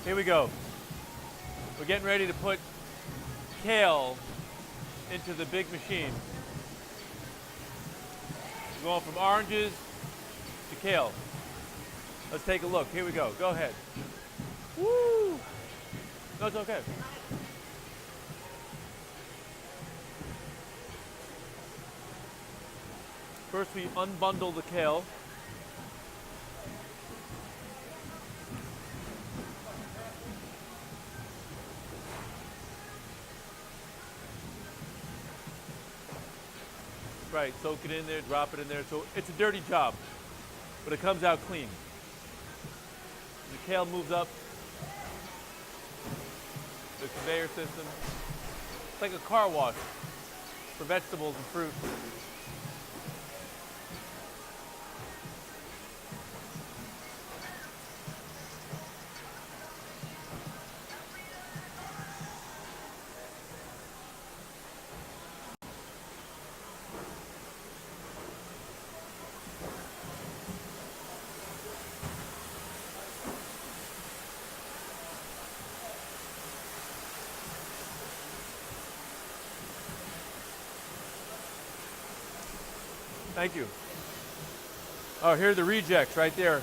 Here we go. We're getting ready to put kale into the big machine. We're going from oranges to kale. Let's take a look. Here we go. Go ahead. Woo! No, it's okay. First, we unbundle the kale. Right, soak it in there, drop it in there. So it's a dirty job, but it comes out clean. The kale moves up the conveyor system. It's like a car wash for vegetables and fruit. Thank you. Oh, here are the rejects right there.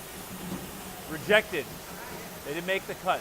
Rejected. They didn't make the cut.